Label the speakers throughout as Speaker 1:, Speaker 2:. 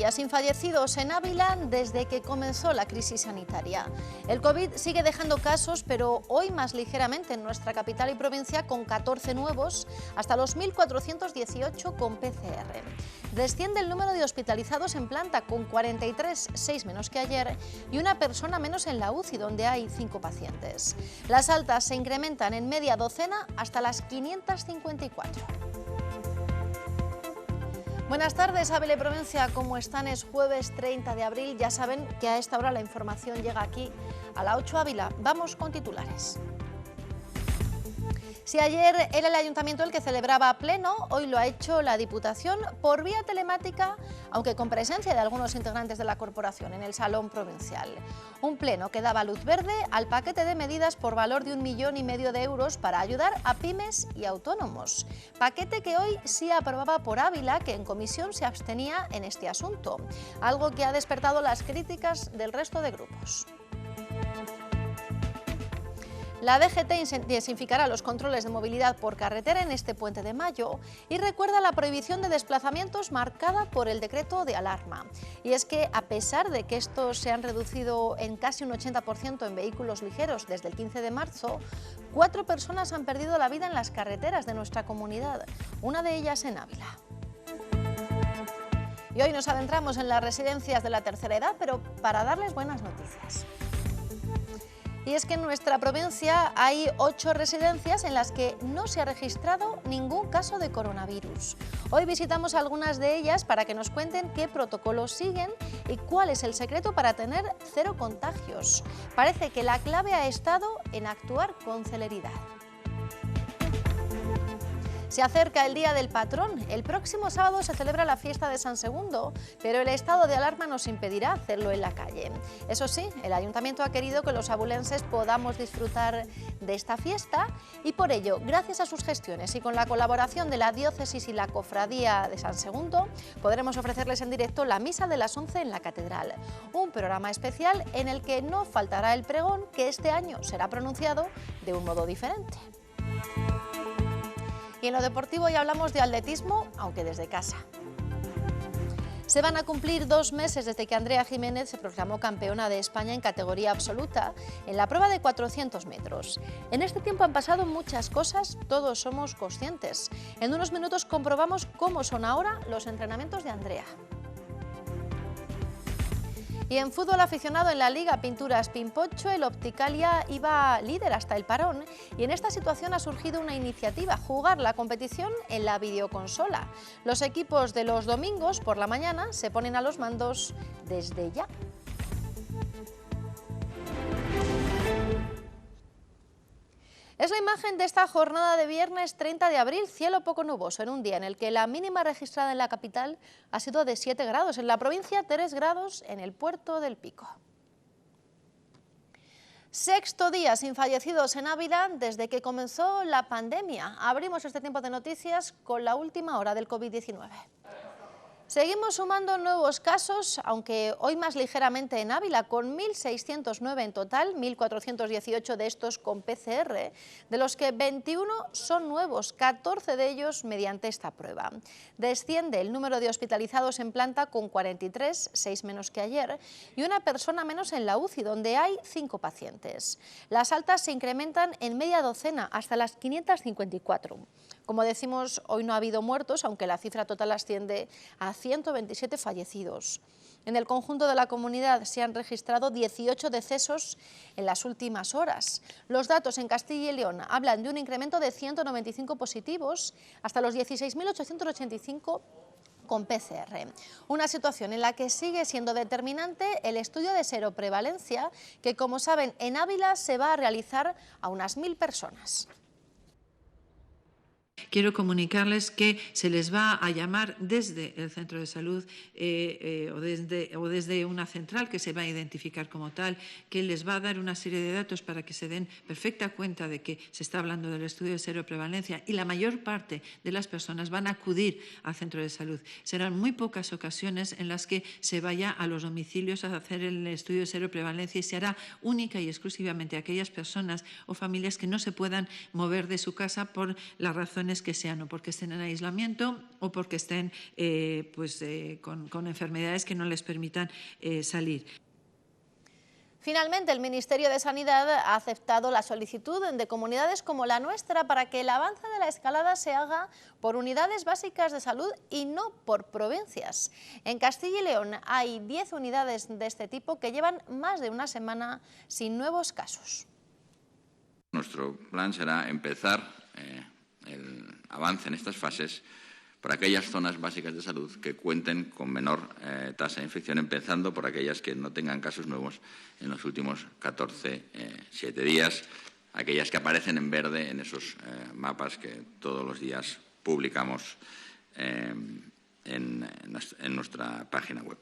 Speaker 1: días sin fallecidos en Ávila desde que comenzó la crisis sanitaria. El COVID sigue dejando casos, pero hoy más ligeramente en nuestra capital y provincia, con 14 nuevos, hasta los 1.418 con PCR. Desciende el número de hospitalizados en planta, con 43, 6 menos que ayer, y una persona menos en la UCI, donde hay 5 pacientes. Las altas se incrementan en media docena hasta las 554. Buenas tardes, Ávila y Provincia, ¿cómo están? Es jueves 30 de abril, ya saben que a esta hora la información llega aquí a la 8 Ávila. Vamos con titulares. Si ayer era el Ayuntamiento el que celebraba pleno, hoy lo ha hecho la Diputación por vía telemática, aunque con presencia de algunos integrantes de la corporación en el Salón Provincial. Un pleno que daba luz verde al paquete de medidas por valor de 1,5 millones de euros para ayudar a pymes y autónomos. Paquete que hoy sí aprobaba por Ávila, que en comisión se abstenía en este asunto, algo que ha despertado las críticas del resto de grupos. La DGT intensificará los controles de movilidad por carretera en este puente de mayo y recuerda la prohibición de desplazamientos marcada por el decreto de alarma. Y es que, a pesar de que estos se han reducido en casi un 80% en vehículos ligeros desde el 15 de marzo, 4 personas han perdido la vida en las carreteras de nuestra comunidad, una de ellas en Ávila. Y hoy nos adentramos en las residencias de la tercera edad, pero para darles buenas noticias. Y es que en nuestra provincia hay 8 residencias en las que no se ha registrado ningún caso de coronavirus. Hoy visitamos algunas de ellas para que nos cuenten qué protocolos siguen y cuál es el secreto para tener 0 contagios. Parece que la clave ha estado en actuar con celeridad. Se acerca el Día del Patrón. El próximo sábado se celebra la fiesta de San Segundo, pero el estado de alarma nos impedirá hacerlo en la calle. Eso sí, el Ayuntamiento ha querido que los abulenses podamos disfrutar de esta fiesta y por ello, gracias a sus gestiones y con la colaboración de la Diócesis y la Cofradía de San Segundo, podremos ofrecerles en directo la misa de las 11 en la Catedral. Un programa especial en el que no faltará el pregón, que este año será pronunciado de un modo diferente. Y en lo deportivo ya hablamos de atletismo, aunque desde casa. Se van a cumplir 2 meses desde que Andrea Jiménez se proclamó campeona de España en categoría absoluta en la prueba de 400 metros. En este tiempo han pasado muchas cosas, todos somos conscientes. En unos minutos comprobamos cómo son ahora los entrenamientos de Andrea. Y en fútbol aficionado, en la Liga Pinturas Pimpocho, el Opticalia iba líder hasta el parón y en esta situación ha surgido una iniciativa: jugar la competición en la videoconsola. Los equipos de los domingos por la mañana se ponen a los mandos desde ya. Es la imagen de esta jornada de viernes 30 de abril, cielo poco nuboso, en un día en el que la mínima registrada en la capital ha sido de 7 grados, en la provincia 3 grados en el Puerto del Pico. 6º día sin fallecidos en Ávila desde que comenzó la pandemia. Abrimos este tiempo de noticias con la última hora del COVID-19. Seguimos sumando nuevos casos, aunque hoy más ligeramente en Ávila, con 1.609 en total, 1.418 de estos con PCR, de los que 21 son nuevos, 14 de ellos mediante esta prueba. Desciende el número de hospitalizados en planta con 43, 6 menos que ayer, y una persona menos en la UCI, donde hay 5 pacientes. Las altas se incrementan en media docena, hasta las 554. Como decimos, hoy no ha habido muertos, aunque la cifra total asciende a 127 fallecidos. En el conjunto de la comunidad se han registrado 18 decesos en las últimas horas. Los datos en Castilla y León hablan de un incremento de 195 positivos hasta los 16.885 con PCR. Una situación en la que sigue siendo determinante el estudio de seroprevalencia, que, como saben, en Ávila se va a realizar a unas 1.000 personas.
Speaker 2: Quiero comunicarles que se les va a llamar desde el centro de salud o desde una central que se va a identificar como tal, que les va a dar una serie de datos para que se den perfecta cuenta de que se está hablando del estudio de seroprevalencia, y la mayor parte de las personas van a acudir al centro de salud. Serán muy pocas ocasiones en las que se vaya a los domicilios a hacer el estudio de seroprevalencia, y se hará única y exclusivamente a aquellas personas o familias que no se puedan mover de su casa por las razones razones que sean, o porque estén en aislamiento o porque estén con enfermedades que no les permitan salir.
Speaker 1: Finalmente, el Ministerio de Sanidad ha aceptado la solicitud de comunidades como la nuestra para que el avance de la escalada se haga por unidades básicas de salud y no por provincias. En Castilla y León hay 10 unidades de este tipo que llevan más de una semana sin nuevos casos.
Speaker 3: Nuestro plan será empezar el avance en estas fases por aquellas zonas básicas de salud que cuenten con menor tasa de infección, empezando por aquellas que no tengan casos nuevos en los últimos 7 días, aquellas que aparecen en verde en esos mapas que todos los días publicamos en nuestra página web.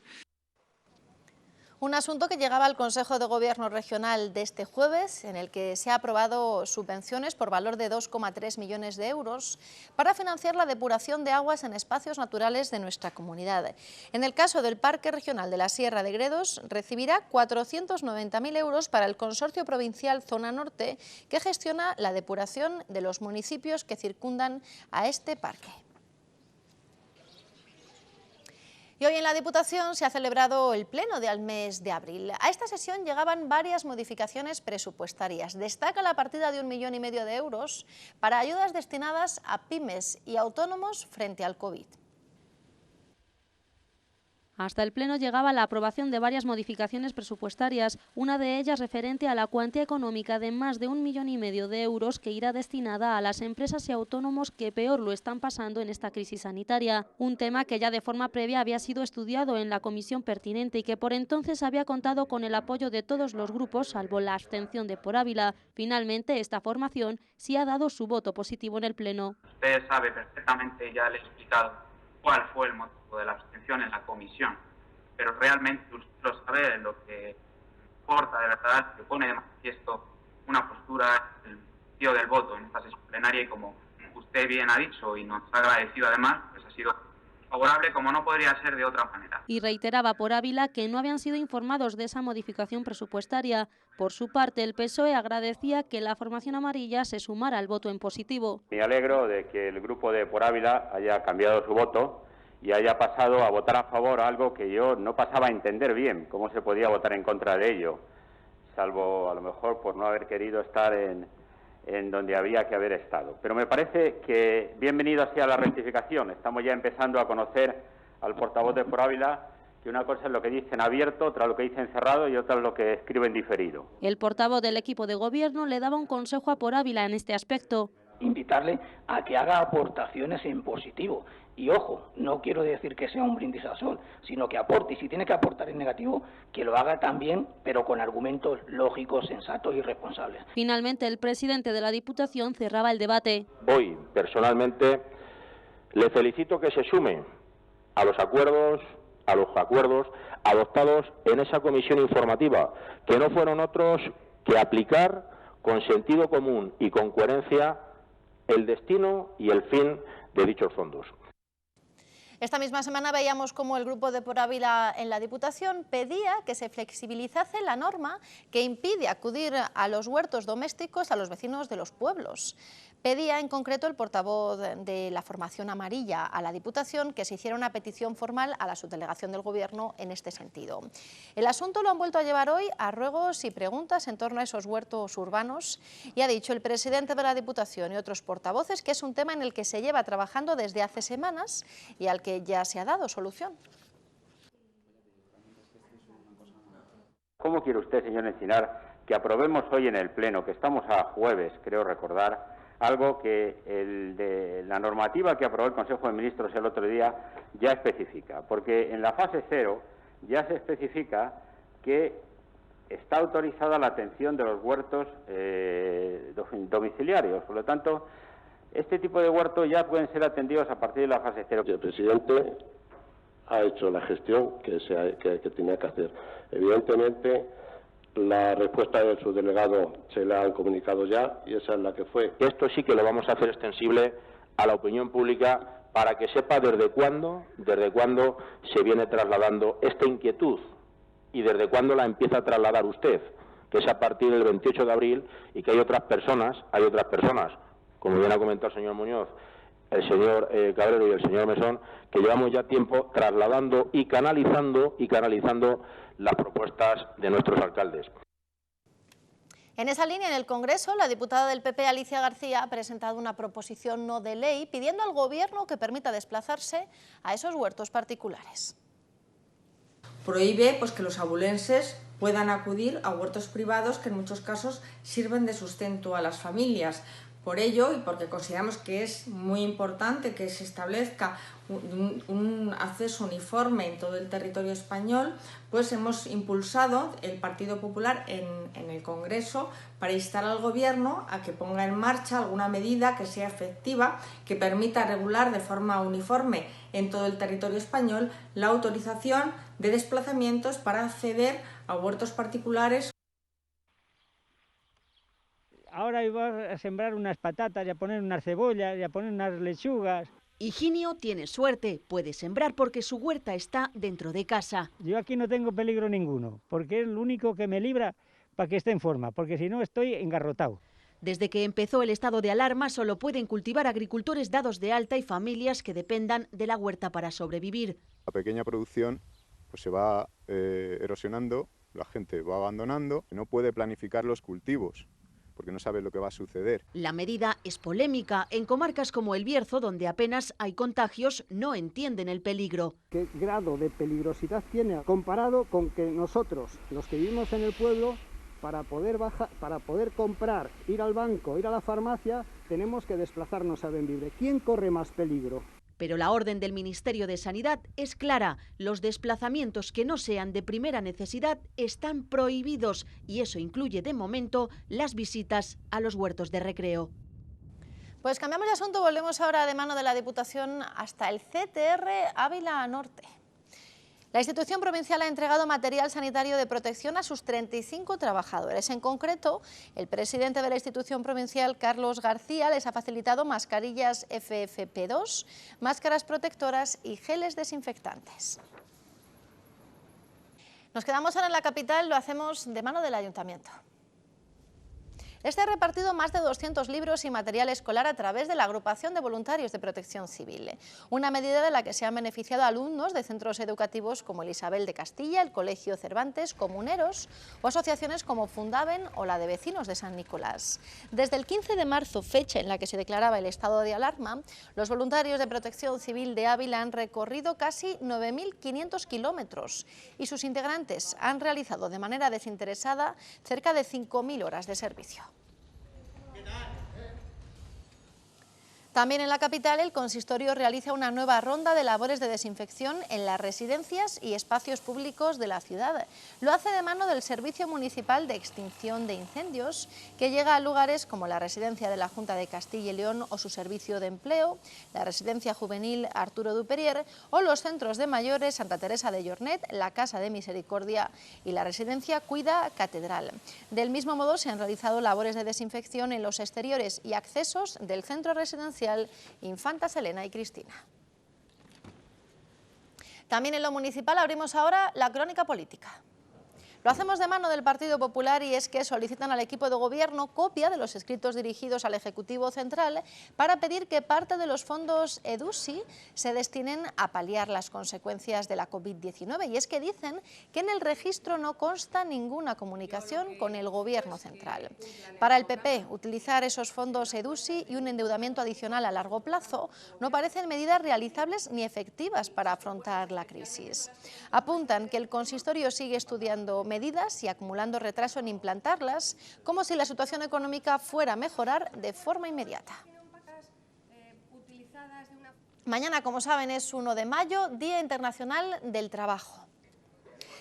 Speaker 1: Un asunto que llegaba al Consejo de Gobierno Regional de este jueves, en el que se ha aprobado subvenciones por valor de 2,3 millones de euros para financiar la depuración de aguas en espacios naturales de nuestra comunidad. En el caso del Parque Regional de la Sierra de Gredos, recibirá 490.000 euros para el Consorcio Provincial Zona Norte, que gestiona la depuración de los municipios que circundan a este parque. Y hoy en la Diputación se ha celebrado el Pleno del mes de abril. A esta sesión llegaban varias modificaciones presupuestarias. Destaca la partida de 1,5 millones de euros para ayudas destinadas a pymes y autónomos frente al COVID.
Speaker 4: Hasta el Pleno llegaba la aprobación de varias modificaciones presupuestarias, una de ellas referente a la cuantía económica de más de 1,5 millones de euros que irá destinada a las empresas y autónomos que peor lo están pasando en esta crisis sanitaria. Un tema que ya de forma previa había sido estudiado en la comisión pertinente y que por entonces había contado con el apoyo de todos los grupos, salvo la abstención de Por Ávila. Finalmente, esta formación sí ha dado su voto positivo en el Pleno.
Speaker 5: Usted sabe perfectamente, ya le he explicado cuál fue el motivo de la abstención en la comisión, pero realmente usted lo sabe, lo que importa de verdad, que pone de manifiesto una postura, el motivo del voto en esta sesión plenaria, y como usted bien ha dicho y nos ha agradecido además, pues ha sido favorable como no podría ser de otra manera.
Speaker 4: Y reiteraba Por Ávila que no habían sido informados de esa modificación presupuestaria. Por su parte, el PSOE agradecía que la formación amarilla se sumara al voto en positivo.
Speaker 6: Me alegro de que el grupo de Por Ávila haya cambiado su voto y haya pasado a votar a favor, algo que yo no pasaba a entender bien, cómo se podía votar en contra de ello, salvo a lo mejor por no haber querido estar en donde había que haber estado. Pero me parece que bienvenido sea la rectificación. Estamos ya empezando a conocer al portavoz de Por Ávila, que una cosa es lo que dice en abierto, otra lo que dice en cerrado y otra es lo que escribe en diferido.
Speaker 4: El portavoz del equipo de gobierno le daba un consejo a Por Ávila en este aspecto.
Speaker 7: Invitarle a que haga aportaciones en positivo. Y ojo, no quiero decir que sea un brindis al sol, sino que aporte, y si tiene que aportar en negativo, que lo haga también, pero con argumentos lógicos, sensatos y responsables.
Speaker 4: Finalmente, el presidente de la Diputación cerraba el debate.
Speaker 8: Hoy, personalmente, le felicito que se sume a los acuerdos adoptados en esa comisión informativa, que no fueron otros que aplicar con sentido común y con coherencia el destino y el fin de dichos fondos.
Speaker 1: Esta misma semana veíamos cómo el grupo de Por Ávila en la Diputación pedía que se flexibilizase la norma que impide acudir a los huertos domésticos a los vecinos de los pueblos. Pedía en concreto el portavoz de la formación amarilla a la Diputación que se hiciera una petición formal a la subdelegación del Gobierno en este sentido. El asunto lo han vuelto a llevar hoy a ruegos y preguntas en torno a esos huertos urbanos, y ha dicho el presidente de la Diputación y otros portavoces que es un tema en el que se lleva trabajando desde hace semanas y al que ya se ha dado solución.
Speaker 6: ¿Cómo quiere usted, señor Encinar, que aprobemos hoy en el Pleno, que estamos a jueves, creo recordar, algo que la normativa que aprobó el Consejo de Ministros el otro día ya especifica? Porque en la fase 0 ya se especifica que está autorizada la atención de los huertos domiciliarios. Por lo tanto, este tipo de huertos ya pueden ser atendidos a partir de la fase 0.
Speaker 9: El presidente ha hecho la gestión que tenía que hacer. Evidentemente, la respuesta del subdelegado se la han comunicado ya y esa es la que fue.
Speaker 8: Esto sí que lo vamos a hacer extensible a la opinión pública para que sepa desde cuándo se viene trasladando esta inquietud y desde cuándo la empieza a trasladar usted, que es a partir del 28 de abril y que hay otras personas, como bien ha comentado el señor Muñoz, el señor Cabrero y el señor Mesón, que llevamos ya tiempo trasladando y canalizando las propuestas de nuestros alcaldes.
Speaker 1: En esa línea, en el Congreso, la diputada del PP, Alicia García, ha presentado una proposición no de ley pidiendo al Gobierno que permita desplazarse a esos huertos particulares.
Speaker 10: Prohíbe que los abulenses puedan acudir a huertos privados que en muchos casos sirven de sustento a las familias. Por ello, y porque consideramos que es muy importante que se establezca un acceso uniforme en todo el territorio español, pues hemos impulsado el Partido Popular en el Congreso para instar al Gobierno a que ponga en marcha alguna medida que sea efectiva, que permita regular de forma uniforme en todo el territorio español la autorización de desplazamientos para acceder a huertos particulares.
Speaker 11: Ahora iba a sembrar unas patatas y a poner unas cebollas y a poner unas lechugas.
Speaker 12: Higinio tiene suerte, puede sembrar porque su huerta está dentro de casa.
Speaker 11: Yo aquí no tengo peligro ninguno, porque es lo único que me libra para que esté en forma, porque si no estoy engarrotado.
Speaker 12: Desde que empezó el estado de alarma solo pueden cultivar agricultores dados de alta y familias que dependan de la huerta para sobrevivir.
Speaker 13: La pequeña producción pues se va erosionando, la gente va abandonando, no puede planificar los cultivos, porque no sabe lo que va a suceder.
Speaker 12: La medida es polémica. En comarcas como El Bierzo, donde apenas hay contagios, no entienden el peligro.
Speaker 14: ¿Qué grado de peligrosidad tiene comparado con que nosotros, los que vivimos en el pueblo, para poder comprar, ir al banco, ir a la farmacia, tenemos que desplazarnos a Bembibre? ¿Quién corre más peligro?
Speaker 12: Pero la orden del Ministerio de Sanidad es clara. Los desplazamientos que no sean de primera necesidad están prohibidos y eso incluye de momento las visitas a los huertos de recreo.
Speaker 1: Pues cambiamos de asunto, volvemos ahora de mano de la Diputación hasta el CTR Ávila Norte. La institución provincial ha entregado material sanitario de protección a sus 35 trabajadores. En concreto, el presidente de la institución provincial, Carlos García, les ha facilitado mascarillas FFP2, máscaras protectoras y geles desinfectantes. Nos quedamos ahora en la capital, lo hacemos de mano del Ayuntamiento. Este ha repartido más de 200 libros y material escolar a través de la Agrupación de Voluntarios de Protección Civil, una medida de la que se han beneficiado alumnos de centros educativos como el Isabel de Castilla, el Colegio Cervantes, comuneros o asociaciones como Fundaven o la de Vecinos de San Nicolás. Desde el 15 de marzo, fecha en la que se declaraba el estado de alarma, los voluntarios de Protección Civil de Ávila han recorrido casi 9.500 kilómetros y sus integrantes han realizado de manera desinteresada cerca de 5.000 horas de servicio. También en la capital, el consistorio realiza una nueva ronda de labores de desinfección en las residencias y espacios públicos de la ciudad. Lo hace de mano del Servicio Municipal de Extinción de Incendios, que llega a lugares como la residencia de la Junta de Castilla y León o su servicio de empleo, la residencia juvenil Arturo Duperier o los centros de mayores Santa Teresa de Llornet, la Casa de Misericordia y la residencia Cuida Catedral. Del mismo modo, se han realizado labores de desinfección en los exteriores y accesos del centro residencial Infanta Selena y Cristina. También en lo municipal abrimos ahora la crónica política. Lo hacemos de mano del Partido Popular y es que solicitan al equipo de gobierno copia de los escritos dirigidos al Ejecutivo Central para pedir que parte de los fondos EDUSI se destinen a paliar las consecuencias de la COVID-19. Y es que dicen que en el registro no consta ninguna comunicación con el Gobierno Central. Para el PP, utilizar esos fondos EDUSI y un endeudamiento adicional a largo plazo no parecen medidas realizables ni efectivas para afrontar la crisis. Apuntan que el consistorio sigue estudiando medidas y acumulando retraso en implantarlas, como si la situación económica fuera a mejorar de forma inmediata. Mañana, como saben, es 1 de mayo, Día Internacional del Trabajo.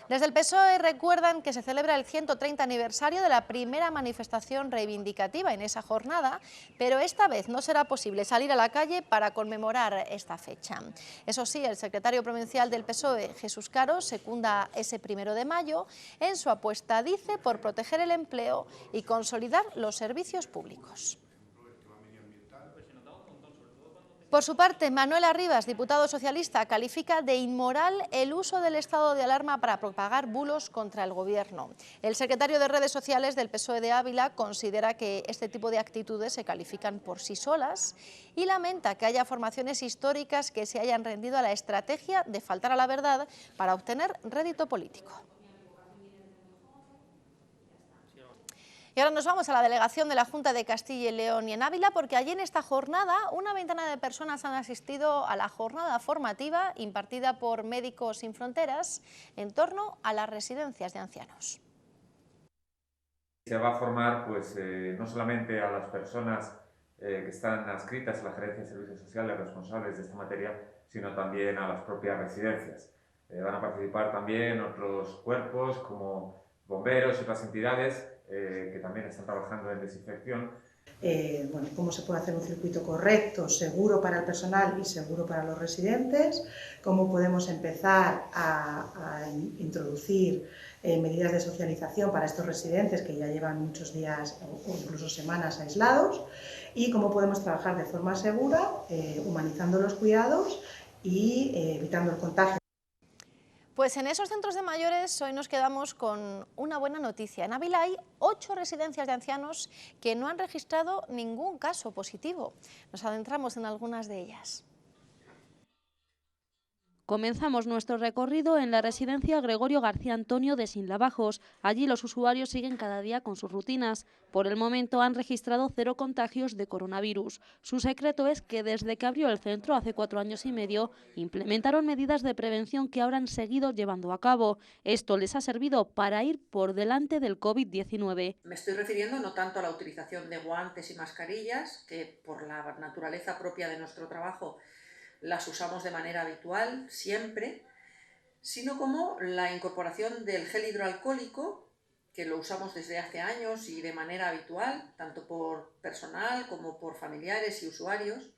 Speaker 1: Desde el PSOE recuerdan que se celebra el 130 aniversario de la primera manifestación reivindicativa en esa jornada, pero esta vez no será posible salir a la calle para conmemorar esta fecha. Eso sí, el secretario provincial del PSOE, Jesús Caro, secunda ese 1 de mayo en su apuesta, dice, por proteger el empleo y consolidar los servicios públicos. Por su parte, Manuel Arribas, diputado socialista, califica de inmoral el uso del estado de alarma para propagar bulos contra el Gobierno. El secretario de redes sociales del PSOE de Ávila considera que este tipo de actitudes se califican por sí solas y lamenta que haya formaciones históricas que se hayan rendido a la estrategia de faltar a la verdad para obtener rédito político. Y ahora nos vamos a la delegación de la Junta de Castilla y León y en Ávila, porque allí en esta jornada una veintena de personas han asistido a la jornada formativa impartida por Médicos Sin Fronteras en torno a las residencias de ancianos.
Speaker 15: Se va a formar pues, no solamente a las personas que están adscritas a la Gerencia de Servicios Sociales responsables de esta materia, sino también a las propias residencias. Van a participar también otros cuerpos como bomberos y otras entidades que también están trabajando en desinfección.
Speaker 16: Bueno, cómo se puede hacer un circuito correcto, seguro para el personal y seguro para los residentes, cómo podemos empezar a introducir medidas de socialización para estos residentes que ya llevan muchos días o incluso semanas aislados y cómo podemos trabajar de forma segura, humanizando los cuidados y evitando el contagio.
Speaker 1: Pues en esos centros de mayores hoy nos quedamos con una buena noticia. En Ávila hay 8 residencias de ancianos que no han registrado ningún caso positivo. Nos adentramos en algunas de ellas.
Speaker 4: Comenzamos nuestro recorrido en la residencia Gregorio García Antonio de Sinlavajos. Allí los usuarios siguen cada día con sus rutinas. Por el momento han registrado 0 contagios de coronavirus. Su secreto es que desde que abrió el centro hace 4 años y medio, implementaron medidas de prevención que ahora han seguido llevando a cabo. Esto les ha servido para ir por delante del COVID-19.
Speaker 17: Me estoy refiriendo no tanto a la utilización de guantes y mascarillas, que por la naturaleza propia de nuestro trabajo las usamos de manera habitual, siempre, sino como la incorporación del gel hidroalcohólico, que lo usamos desde hace años y de manera habitual, tanto por personal como por familiares y usuarios,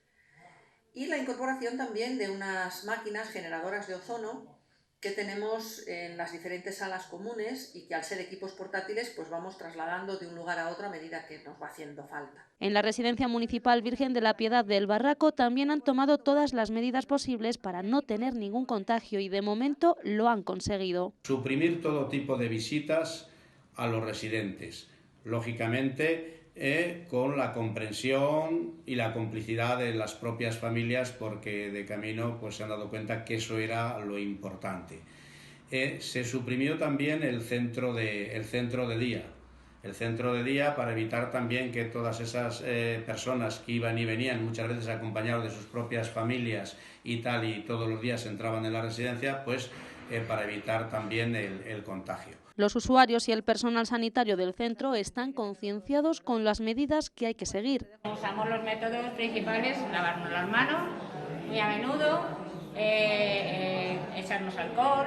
Speaker 17: y la incorporación también de unas máquinas generadoras de ozono que tenemos en las diferentes salas comunes y que al ser equipos portátiles pues vamos trasladando de un lugar a otro a medida que nos va haciendo falta.
Speaker 4: En la Residencia Municipal Virgen de la Piedad del Barraco también han tomado todas las medidas posibles para no tener ningún contagio y de momento lo han conseguido.
Speaker 18: Suprimir todo tipo de visitas a los residentes, lógicamente con la comprensión y la complicidad de las propias familias, porque de camino pues se han dado cuenta que eso era lo importante. Se suprimió también el centro de día para evitar también que todas esas personas que iban y venían muchas veces acompañados de sus propias familias y tal, y todos los días entraban en la residencia, pues para evitar también el contagio.
Speaker 4: Los usuarios y el personal sanitario del centro están concienciados con las medidas que hay que seguir.
Speaker 19: Usamos los métodos principales, lavarnos las manos muy a menudo, echarnos alcohol,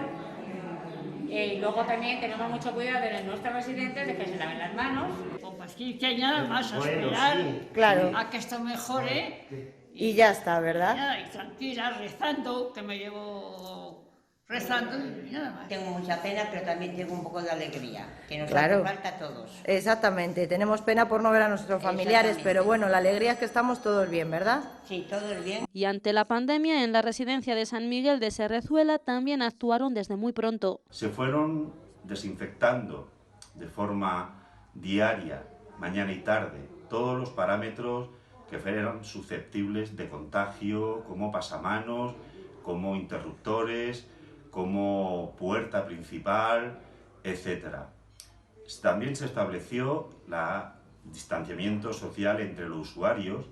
Speaker 19: y luego también tenemos mucho cuidado en nuestros residentes de que se laven las manos.
Speaker 20: Con paciencia y nada más, a esperar a que esto mejore.
Speaker 21: Y ya está, ¿verdad?
Speaker 20: Y tranquila, rezando, que me llevo rezando y nada más.
Speaker 22: Tengo mucha pena, pero también tengo un poco de alegría, que nos
Speaker 21: Claro.
Speaker 22: hace falta a todos.
Speaker 21: Exactamente, tenemos pena por no ver a nuestros familiares, pero bueno, la alegría es que estamos todos bien, ¿verdad?
Speaker 22: Sí, todos bien.
Speaker 4: Y ante la pandemia, en la residencia de San Miguel de Serrezuela también actuaron desde muy pronto.
Speaker 23: Se fueron desinfectando de forma diaria, mañana y tarde, todos los parámetros que fueran susceptibles de contagio, como pasamanos, como interruptores, como puerta principal, etc. También se estableció el distanciamiento social entre los usuarios,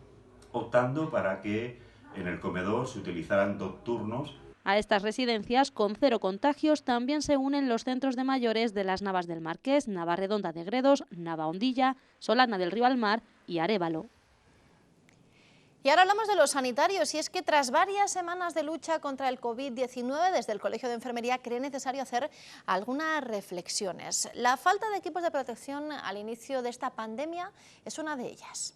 Speaker 23: optando para que en el comedor se utilizaran 2 turnos.
Speaker 4: A estas residencias con 0 contagios también se unen los centros de mayores de las Navas del Marqués, Navarredonda de Gredos, Navahondilla, Solana del Río Almar y Arévalo.
Speaker 1: Y ahora hablamos de los sanitarios, y es que tras varias semanas de lucha contra el COVID-19, desde el Colegio de Enfermería cree necesario hacer algunas reflexiones. La falta de equipos de protección al inicio de esta pandemia es una de ellas.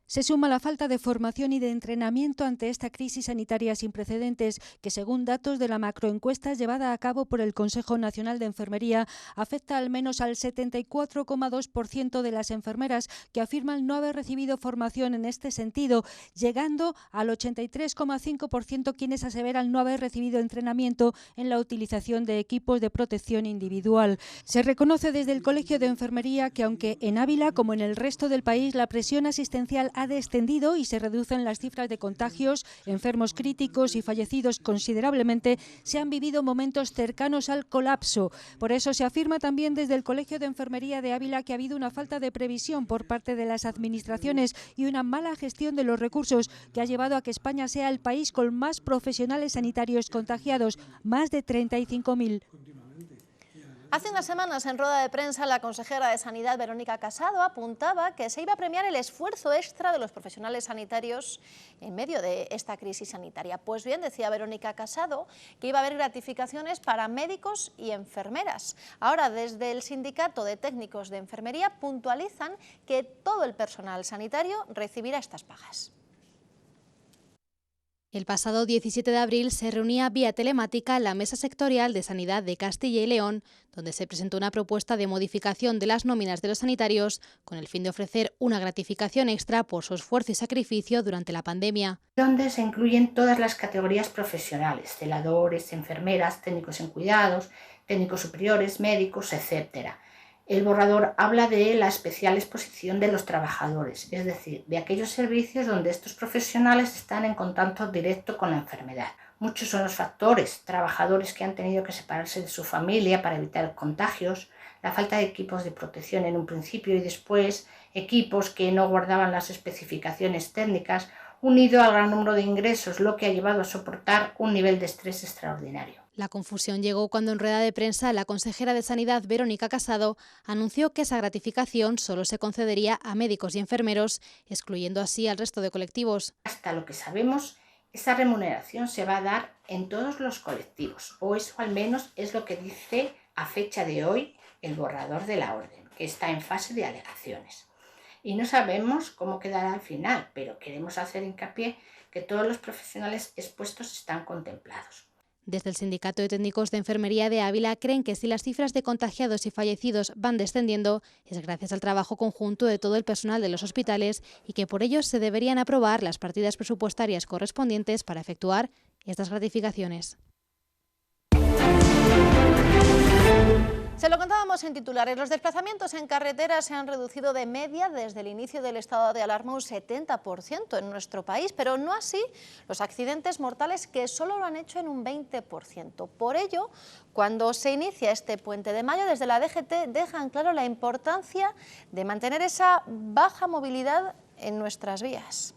Speaker 2: Se suma la falta de formación y de entrenamiento ante esta crisis sanitaria sin precedentes que, según datos de la macroencuesta llevada a cabo por el Consejo Nacional de Enfermería, afecta al menos al 74,2% de las enfermeras que afirman no haber recibido formación en este sentido, llegando al 83,5% quienes aseveran no haber recibido entrenamiento en la utilización de equipos de protección individual. Se reconoce desde el Colegio de Enfermería que, aunque en Ávila, como en el resto del país, la presión asistencial ha descendido y se reducen las cifras de contagios, enfermos críticos y fallecidos considerablemente, se han vivido momentos cercanos al colapso. Por eso se afirma también desde el Colegio de Enfermería de Ávila que ha habido una falta de previsión por parte de las administraciones y una mala gestión de los recursos que ha llevado a que España sea el país con más profesionales sanitarios contagiados, más de 35.000.
Speaker 1: Hace unas semanas, en rueda de prensa, la consejera de Sanidad, Verónica Casado, apuntaba que se iba a premiar el esfuerzo extra de los profesionales sanitarios en medio de esta crisis sanitaria. Pues bien, decía Verónica Casado que iba a haber gratificaciones para médicos y enfermeras. Ahora, desde el Sindicato de Técnicos de Enfermería, puntualizan que todo el personal sanitario recibirá estas pagas.
Speaker 3: El pasado 17 de abril se reunía vía telemática la Mesa Sectorial de Sanidad de Castilla y León, donde se presentó una propuesta de modificación de las nóminas de los sanitarios con el fin de ofrecer una gratificación extra por su esfuerzo y sacrificio durante la pandemia.
Speaker 5: Donde se incluyen todas las categorías profesionales, celadores, enfermeras, técnicos en cuidados, técnicos superiores, médicos, etc. El borrador habla de la especial exposición de los trabajadores, es decir, de aquellos servicios donde estos profesionales están en contacto directo con la enfermedad. Muchos son los factores, trabajadores que han tenido que separarse de su familia para evitar contagios, la falta de equipos de protección en un principio y después, equipos que no guardaban las especificaciones técnicas, unido al gran número de ingresos, lo que ha llevado a soportar un nivel de estrés extraordinario.
Speaker 3: La confusión llegó cuando en rueda de prensa la consejera de Sanidad, Verónica Casado, anunció que esa gratificación solo se concedería a médicos y enfermeros, excluyendo así al resto de colectivos.
Speaker 5: Hasta lo que sabemos, esa remuneración se va a dar en todos los colectivos, o eso al menos es lo que dice a fecha de hoy el borrador de la orden, que está en fase de alegaciones. Y no sabemos cómo quedará al final, pero queremos hacer hincapié que todos los profesionales expuestos están contemplados.
Speaker 3: Desde el Sindicato de Técnicos de Enfermería de Ávila creen que si las cifras de contagiados y fallecidos van descendiendo es gracias al trabajo conjunto de todo el personal de los hospitales y que por ello se deberían aprobar las partidas presupuestarias correspondientes para efectuar estas gratificaciones.
Speaker 1: Se lo contábamos en titulares, los desplazamientos en carretera se han reducido de media desde el inicio del estado de alarma un 70% en nuestro país, pero no así los accidentes mortales, que solo lo han hecho en un 20%. Por ello, cuando se inicia este puente de mayo, desde la DGT dejan claro la importancia de mantener esa baja movilidad en nuestras vías.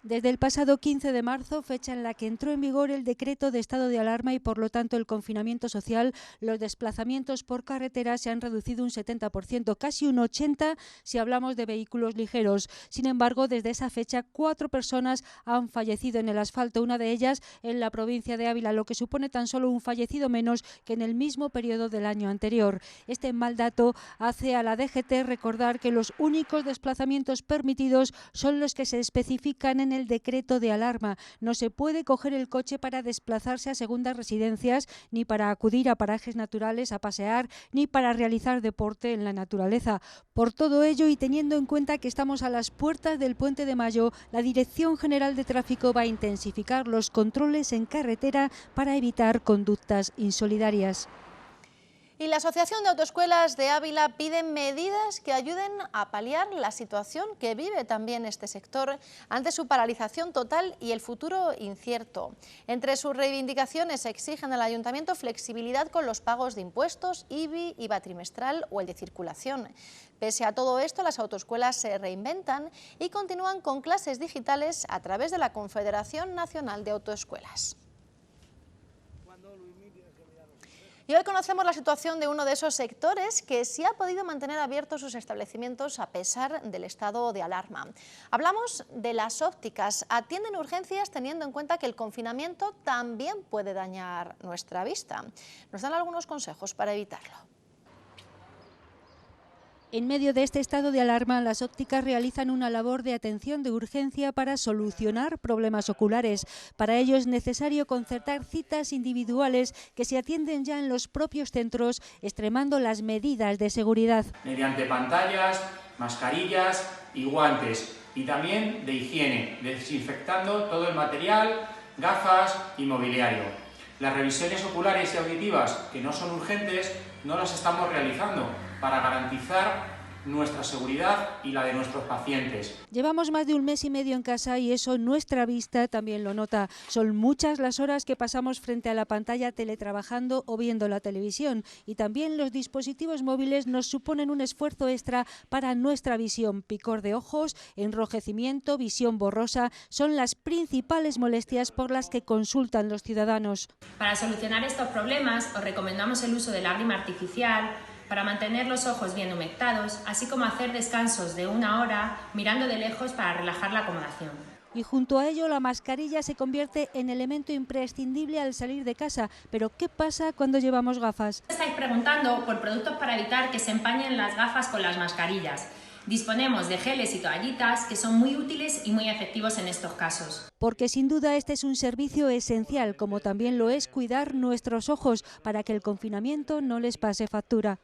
Speaker 2: Desde el pasado 15 de marzo, fecha en la que entró en vigor el decreto de estado de alarma y por lo tanto el confinamiento social, los desplazamientos por carretera se han reducido un 70%, casi un 80% si hablamos de vehículos ligeros. Sin embargo, desde esa fecha 4 personas han fallecido en el asfalto, una de ellas en la provincia de Ávila, lo que supone tan solo un fallecido menos que en el mismo periodo del año anterior. Este mal dato hace a la DGT recordar que los únicos desplazamientos permitidos son los que se especifican en el decreto de alarma. No se puede coger el coche para desplazarse a segundas residencias, ni para acudir a parajes naturales a pasear, ni para realizar deporte en la naturaleza. Por todo ello, y teniendo en cuenta que estamos a las puertas del Puente de Mayo, la Dirección General de Tráfico va a intensificar los controles en carretera para evitar conductas insolidarias.
Speaker 1: Y la Asociación de Autoescuelas de Ávila pide medidas que ayuden a paliar la situación que vive también este sector ante su paralización total y el futuro incierto. Entre sus reivindicaciones exigen al Ayuntamiento flexibilidad con los pagos de impuestos, IBI, IVA trimestral o el de circulación. Pese a todo esto, las autoescuelas se reinventan y continúan con clases digitales a través de la Confederación Nacional de Autoescuelas. Y hoy conocemos la situación de uno de esos sectores que sí ha podido mantener abiertos sus establecimientos a pesar del estado de alarma. Hablamos de las ópticas. Atienden urgencias teniendo en cuenta que el confinamiento también puede dañar nuestra vista. Nos dan algunos consejos para evitarlo.
Speaker 2: En medio de este estado de alarma, las ópticas realizan una labor de atención de urgencia para solucionar problemas oculares. Para ello es necesario concertar citas individuales que se atienden ya en los propios centros, extremando las medidas de seguridad.
Speaker 6: Mediante pantallas, mascarillas y guantes, y también de higiene, desinfectando todo el material, gafas y mobiliario. Las revisiones oculares y auditivas, que no son urgentes, no las estamos realizando para garantizar nuestra seguridad y la de nuestros pacientes.
Speaker 2: Llevamos más de un mes y medio en casa y eso nuestra vista también lo nota. Son muchas las horas que pasamos frente a la pantalla teletrabajando o viendo la televisión, y también los dispositivos móviles nos suponen un esfuerzo extra para nuestra visión. Picor de ojos, enrojecimiento, visión borrosa son las principales molestias por las que consultan los ciudadanos.
Speaker 7: Para solucionar estos problemas os recomendamos el uso de lágrima artificial para mantener los ojos bien humectados, así como hacer descansos de 1 hora mirando de lejos para relajar la acomodación.
Speaker 2: Y junto a ello la mascarilla se convierte en elemento imprescindible al salir de casa. Pero ¿qué pasa cuando llevamos gafas?
Speaker 7: Estáis preguntando por productos para evitar que se empañen las gafas con las mascarillas. Disponemos de geles y toallitas que son muy útiles y muy efectivos en estos casos.
Speaker 2: Porque sin duda este es un servicio esencial, como también lo es cuidar nuestros ojos para que el confinamiento no les pase factura.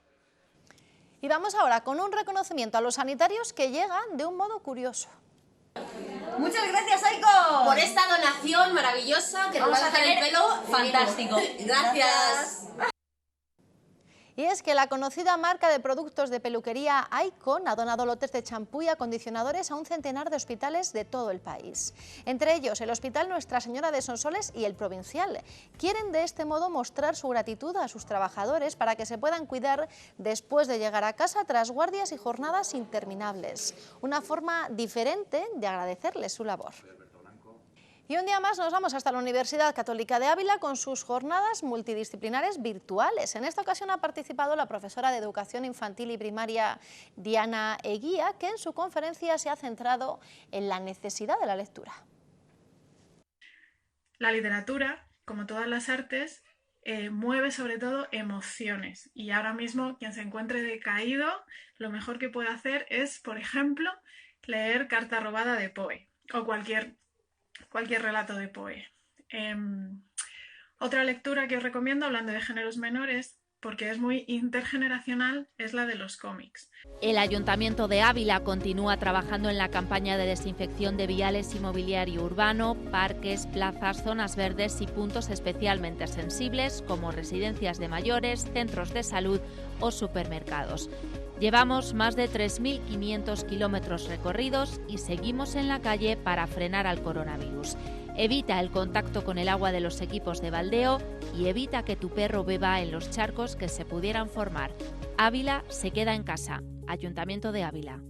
Speaker 1: Y vamos ahora con un reconocimiento a los sanitarios que llegan de un modo curioso.
Speaker 9: Muchas gracias, Aiko, por esta donación maravillosa que nos vas a hacer el pelo fantástico. Gracias.
Speaker 1: Y es que la conocida marca de productos de peluquería Icon ha donado lotes de champú y acondicionadores a un centenar de hospitales de todo el país. Entre ellos el Hospital Nuestra Señora de Sonsoles y el Provincial. Quieren de este modo mostrar su gratitud a sus trabajadores para que se puedan cuidar después de llegar a casa tras guardias y jornadas interminables. Una forma diferente de agradecerles su labor. Y un día más nos vamos hasta la Universidad Católica de Ávila con sus jornadas multidisciplinares virtuales. En esta ocasión ha participado la profesora de Educación Infantil y Primaria Diana Eguía, que en su conferencia se ha centrado en la necesidad de la lectura.
Speaker 24: La literatura, como todas las artes, mueve sobre todo emociones, y ahora mismo quien se encuentre decaído, lo mejor que puede hacer es, por ejemplo, leer Carta robada de Poe o cualquier relato de Poe. Otra lectura que os recomiendo, hablando de géneros menores, porque es muy intergeneracional, es la de los cómics.
Speaker 25: El Ayuntamiento de Ávila continúa trabajando en la campaña de desinfección de viales y mobiliario urbano, parques, plazas, zonas verdes y puntos especialmente sensibles como residencias de mayores, centros de salud o supermercados. Llevamos más de 3.500 kilómetros recorridos y seguimos en la calle para frenar al coronavirus. Evita el contacto con el agua de los equipos de baldeo y evita que tu perro beba en los charcos que se pudieran formar. Ávila se queda en casa. Ayuntamiento de Ávila.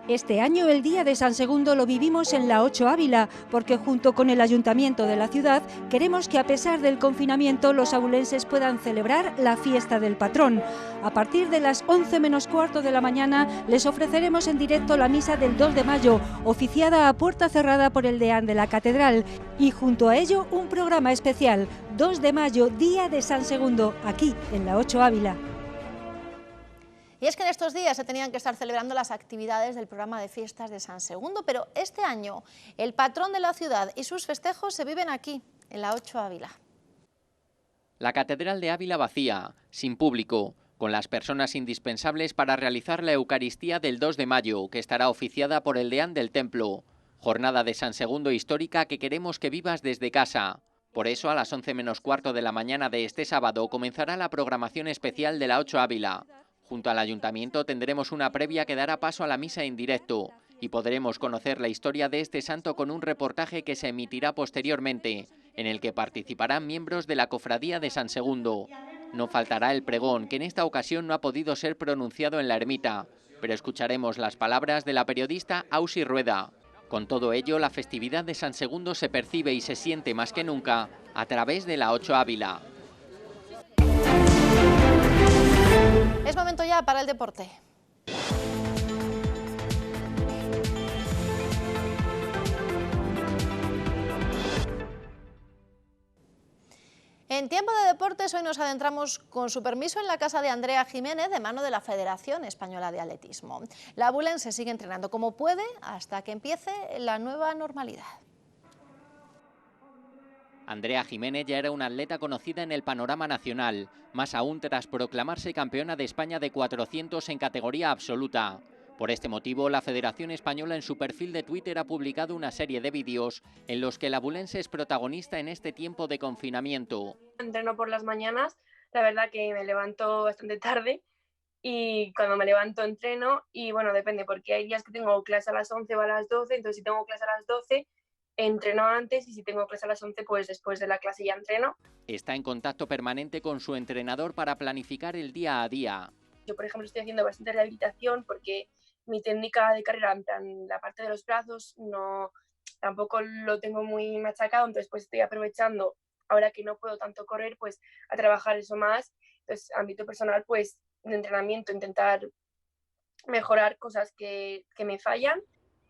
Speaker 2: Este año el Día de San Segundo lo vivimos en la 8 Ávila, porque junto con el Ayuntamiento de la ciudad queremos que a pesar del confinamiento los abulenses puedan celebrar la fiesta del patrón. A partir de las 11 menos cuarto de la mañana les ofreceremos en directo la misa del 2 de mayo, oficiada a puerta cerrada por el deán de la catedral, y junto a ello un programa especial, 2 de mayo, Día de San Segundo, aquí en la 8 Ávila.
Speaker 1: Y es que en estos días se tenían que estar celebrando las actividades del programa de fiestas de San Segundo, pero este año el patrón de la ciudad y sus festejos se viven aquí, en la 8 Ávila.
Speaker 26: La Catedral de Ávila vacía, sin público, con las personas indispensables para realizar la Eucaristía del 2 de mayo, que estará oficiada por el deán del templo. Jornada de San Segundo histórica que queremos que vivas desde casa. Por eso, a las 11 menos cuarto de la mañana de este sábado comenzará la programación especial de la 8 Ávila. Junto al Ayuntamiento tendremos una previa que dará paso a la misa en directo y podremos conocer la historia de este santo con un reportaje que se emitirá posteriormente, en el que participarán miembros de la Cofradía de San Segundo. No faltará el pregón, que en esta ocasión no ha podido ser pronunciado en la ermita, pero escucharemos las palabras de la periodista Ausi Rueda. Con todo ello, la festividad de San Segundo se percibe y se siente más que nunca a través de la 8 Ávila.
Speaker 1: Es momento ya para el deporte. En tiempo de deportes, hoy nos adentramos, con su permiso, en la casa de Andrea Jiménez, de mano de la Federación Española de Atletismo. La abulense sigue entrenando como puede hasta que empiece la nueva normalidad.
Speaker 26: Andrea Jiménez ya era una atleta conocida en el panorama nacional, más aún tras proclamarse campeona de España de 400 en categoría absoluta. Por este motivo, la Federación Española en su perfil de Twitter ha publicado una serie de vídeos en los que la abulense es protagonista en este tiempo de confinamiento.
Speaker 8: Entreno por las mañanas, la verdad que me levanto bastante tarde y cuando me levanto entreno y bueno, depende porque hay días que tengo clase a las 11 o a las 12, entonces si tengo clase a las 12 entreno antes y si tengo clase a las 11 pues después de la clase ya entreno.
Speaker 26: Está en contacto permanente con su entrenador para planificar el día a día.
Speaker 8: Yo por ejemplo estoy haciendo bastante rehabilitación porque mi técnica de carrera, en plan, la parte de los brazos, tampoco lo tengo muy machacado, entonces pues estoy aprovechando, ahora que no puedo tanto correr, pues a trabajar eso más. Entonces, ámbito personal, pues de entrenamiento, intentar mejorar cosas que me fallan.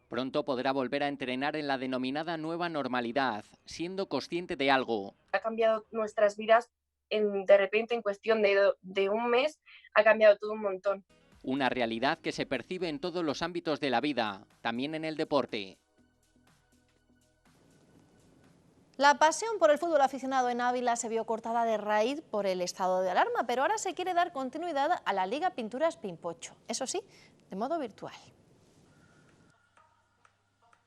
Speaker 26: Pronto podrá volver a entrenar en la denominada nueva normalidad, siendo consciente de algo.
Speaker 8: Ha cambiado nuestras vidas, de repente, en cuestión de un mes, ha cambiado todo un montón.
Speaker 26: Una realidad que se percibe en todos los ámbitos de la vida, también en el deporte.
Speaker 1: La pasión por el fútbol aficionado en Ávila se vio cortada de raíz por el estado de alarma, pero ahora se quiere dar continuidad a la Liga Pinturas Pimpocho, eso sí, de modo virtual.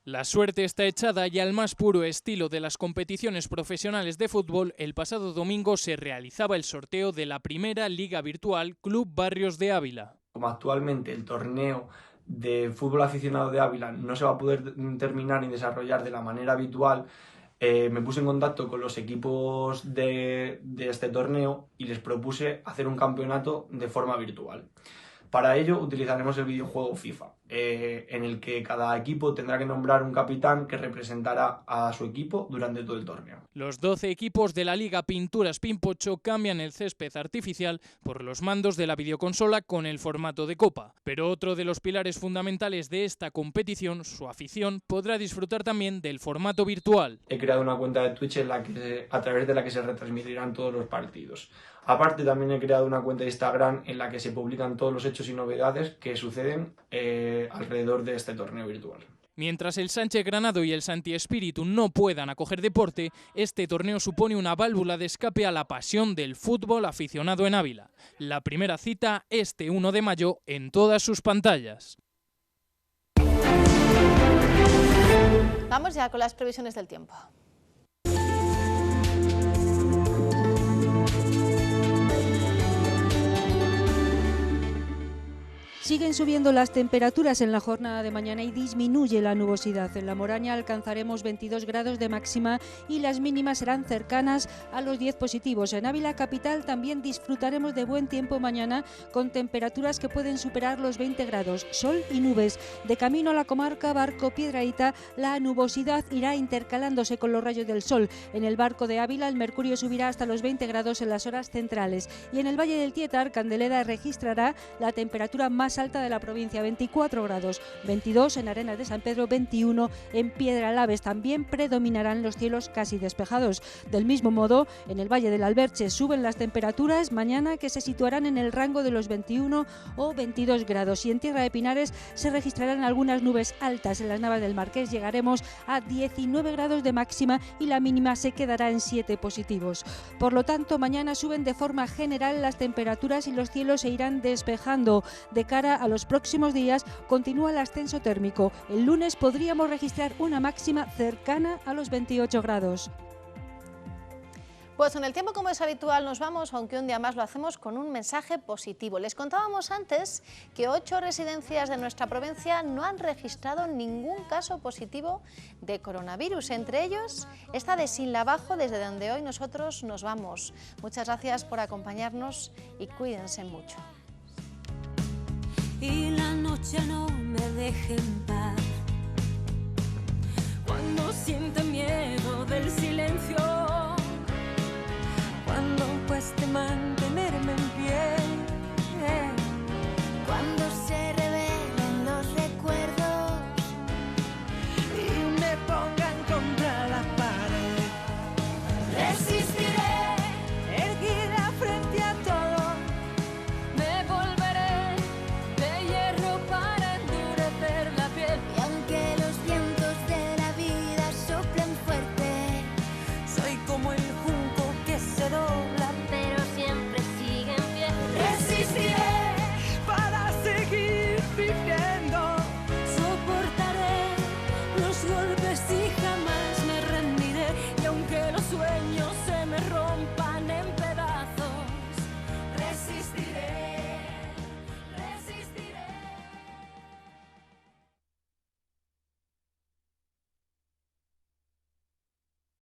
Speaker 10: La suerte está echada y al más puro estilo de las competiciones profesionales de fútbol, el pasado domingo se realizaba el sorteo de la primera Liga Virtual Club Barrios de Ávila.
Speaker 11: Como actualmente el torneo de fútbol aficionado de Ávila no se va a poder terminar ni desarrollar de la manera habitual, me puse en contacto con los equipos de este torneo y les propuse hacer un campeonato de forma virtual. Para ello utilizaremos el videojuego FIFA, en el que cada equipo tendrá que nombrar un capitán que representará a su equipo durante todo el torneo.
Speaker 10: Los 12 equipos de la Liga Pinturas Pimpocho cambian el césped artificial por los mandos de la videoconsola con el formato de copa. Pero otro de los pilares fundamentales de esta competición, su afición, podrá disfrutar también del formato virtual.
Speaker 11: He creado una cuenta de Twitch a través de la que se retransmitirán todos los partidos. Aparte, también he creado una cuenta de Instagram en la que se publican todos los hechos y novedades que suceden alrededor de este torneo virtual.
Speaker 10: Mientras el Sánchez Granado y el Santi Espíritu no puedan acoger deporte, este torneo supone una válvula de escape a la pasión del fútbol aficionado en Ávila. La primera cita este 1 de mayo en todas sus pantallas.
Speaker 1: Vamos ya con las previsiones del tiempo.
Speaker 2: Siguen subiendo las temperaturas en la jornada de mañana y disminuye la nubosidad. En La Moraña alcanzaremos 22 grados de máxima y las mínimas serán cercanas a los 10 positivos. En Ávila capital también disfrutaremos de buen tiempo mañana con temperaturas que pueden superar los 20 grados. Sol y nubes. De camino a la comarca Barco Piedrahíta, la nubosidad irá intercalándose con los rayos del sol. En el Barco de Ávila el mercurio subirá hasta los 20 grados en las horas centrales. Y en el Valle del Tietar, Candelera registrará la temperatura más alta de la provincia, 24 grados, 22 en Arenas de San Pedro, 21 en Piedralaves. También predominarán los cielos casi despejados. Del mismo modo, en el Valle del Alberche suben las temperaturas mañana, que se situarán en el rango de los 21 o 22 grados. Y en Tierra de Pinares se registrarán algunas nubes altas. En las Navas del Marqués llegaremos a 19 grados de máxima y la mínima se quedará en 7 positivos. Por lo tanto, mañana suben de forma general las temperaturas y los cielos se irán despejando. De cara a los próximos días continúa el ascenso térmico. El lunes podríamos registrar una máxima cercana a los 28 grados.
Speaker 1: Pues en el tiempo, como es habitual, nos vamos, aunque un día más lo hacemos con un mensaje positivo. Les contábamos antes que 8 residencias de nuestra provincia no han registrado ningún caso positivo de coronavirus, entre ellos esta de Sinlabajo, desde donde hoy nosotros nos vamos. Muchas gracias por acompañarnos y cuídense mucho.
Speaker 12: Y la noche no me deje en paz. Cuando siente miedo del silencio, cuando cueste mantenerme en pie, cuando se revelen los recuerdos y me pongan contra la pared, resistir.